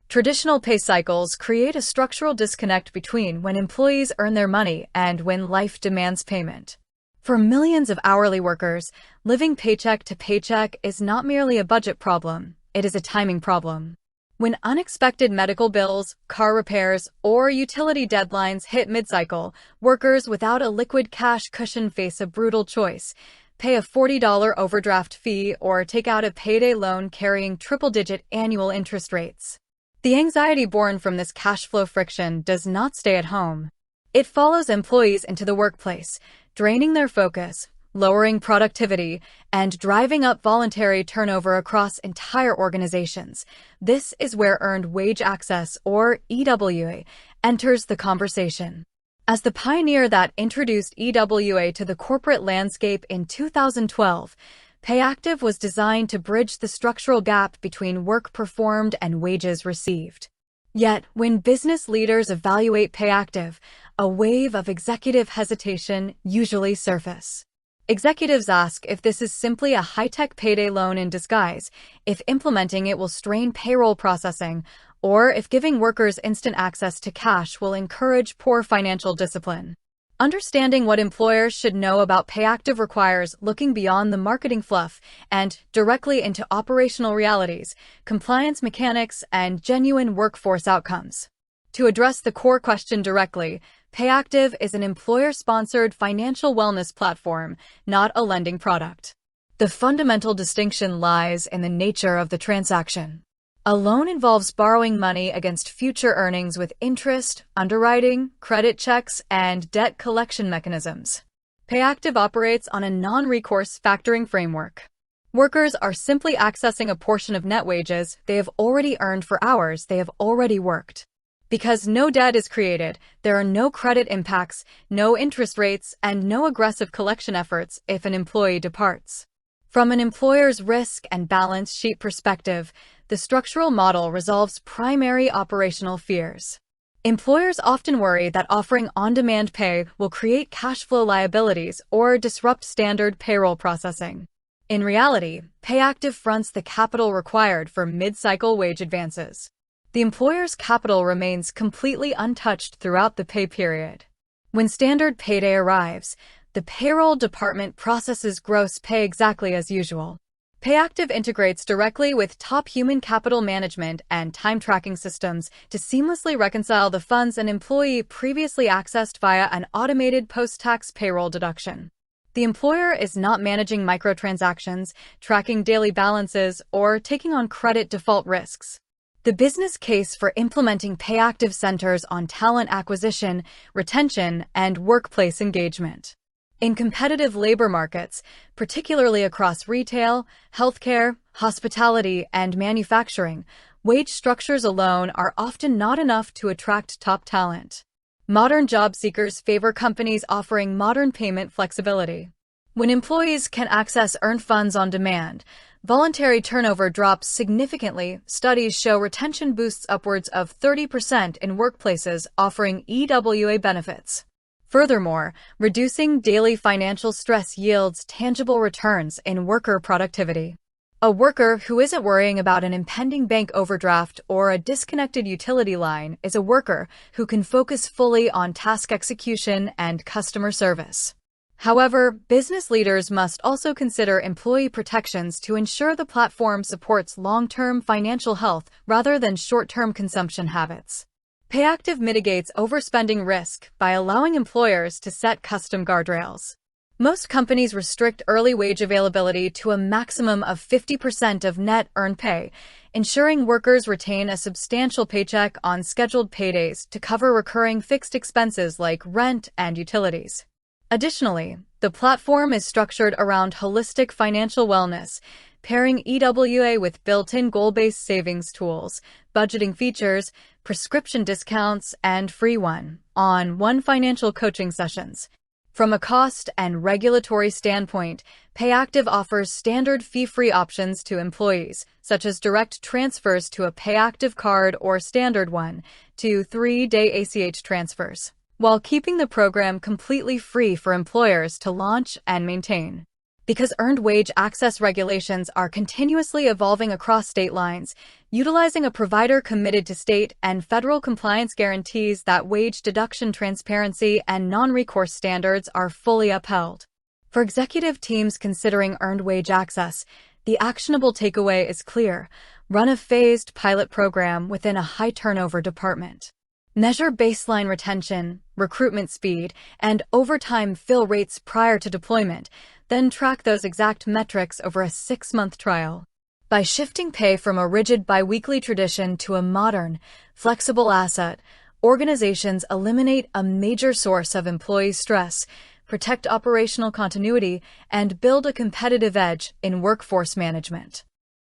Traditional pay cycles create a structural disconnect between when employees earn their money and when life demands payment. For millions of hourly workers, living paycheck to paycheck is not merely a budget problem, it is a timing problem. When unexpected medical bills, car repairs, or utility deadlines hit mid-cycle, workers without a liquid cash cushion face a brutal choice: pay a $40 overdraft fee or take out a payday loan carrying triple-digit annual interest rates. The anxiety born from this cash flow friction does not stay at home. It follows employees into the workplace, draining their focus, lowering productivity, and driving up voluntary turnover across entire organizations. This is where earned wage access, or EWA, enters the conversation. As the pioneer that introduced EWA to the corporate landscape in 2012, Payactiv was designed to bridge the structural gap between work performed and wages received. Yet, when business leaders evaluate Payactiv, a wave of executive hesitation usually surfaces. Executives ask if this is simply a high-tech payday loan in disguise, if implementing it will strain payroll processing, or if giving workers instant access to cash will encourage poor financial discipline. Understanding what employers should know about Payactiv requires looking beyond the marketing fluff and directly into operational realities, compliance mechanics, and genuine workforce outcomes. To address the core question directly, Payactiv is an employer-sponsored financial wellness platform, not a lending product. The fundamental distinction lies in the nature of the transaction. A loan involves borrowing money against future earnings with interest, underwriting, credit checks, and debt collection mechanisms. Payactiv operates on a non-recourse factoring framework. Workers are simply accessing a portion of net wages they have already earned for hours they have already worked. Because no debt is created, there are no credit impacts, no interest rates, and no aggressive collection efforts if an employee departs. From an employer's risk and balance sheet perspective, the structural model resolves primary operational fears. Employers often worry that offering on-demand pay will create cash flow liabilities or disrupt standard payroll processing. In reality, Payactiv fronts the capital required for mid-cycle wage advances. The employer's capital remains completely untouched throughout the pay period. When standard payday arrives, the payroll department processes gross pay exactly as usual. Payactiv integrates directly with top human capital management and time tracking systems to seamlessly reconcile the funds an employee previously accessed via an automated post-tax payroll deduction. The employer is not managing microtransactions, tracking daily balances, or taking on credit default risks. The business case for implementing Payactiv centers on talent acquisition, retention, and workplace engagement. In competitive labor markets, particularly across retail, healthcare, hospitality, and manufacturing, wage structures alone are often not enough to attract top talent. Modern job seekers favor companies offering modern payment flexibility. When employees can access earned funds on demand, voluntary turnover drops significantly. Studies show retention boosts upwards of 30% in workplaces offering EWA benefits. Furthermore, reducing daily financial stress yields tangible returns in worker productivity. A worker who isn't worrying about an impending bank overdraft or a disconnected utility line is a worker who can focus fully on task execution and customer service. However, business leaders must also consider employee protections to ensure the platform supports long-term financial health rather than short-term consumption habits. Payactiv mitigates overspending risk by allowing employers to set custom guardrails. Most companies restrict early wage availability to a maximum of 50% of net earned pay, ensuring workers retain a substantial paycheck on scheduled paydays to cover recurring fixed expenses like rent and utilities. Additionally, the platform is structured around holistic financial wellness, pairing EWA with built-in goal-based savings tools, budgeting features, prescription discounts, and free one-on-one financial coaching sessions. From a cost and regulatory standpoint, Payactiv offers standard fee-free options to employees, such as direct transfers to a Payactiv card or standard 1 to 3-day ACH transfers, while keeping the program completely free for employers to launch and maintain. Because earned wage access regulations are continuously evolving across state lines, utilizing a provider committed to state and federal compliance guarantees that wage deduction transparency and non-recourse standards are fully upheld. For executive teams considering earned wage access, the actionable takeaway is clear: run a phased pilot program within a high-turnover department. Measure baseline retention, recruitment speed, and overtime fill rates prior to deployment, then track those exact metrics over a 6-month trial. By shifting pay from a rigid biweekly tradition to a modern, flexible asset, organizations eliminate a major source of employee stress, protect operational continuity, and build a competitive edge in workforce management.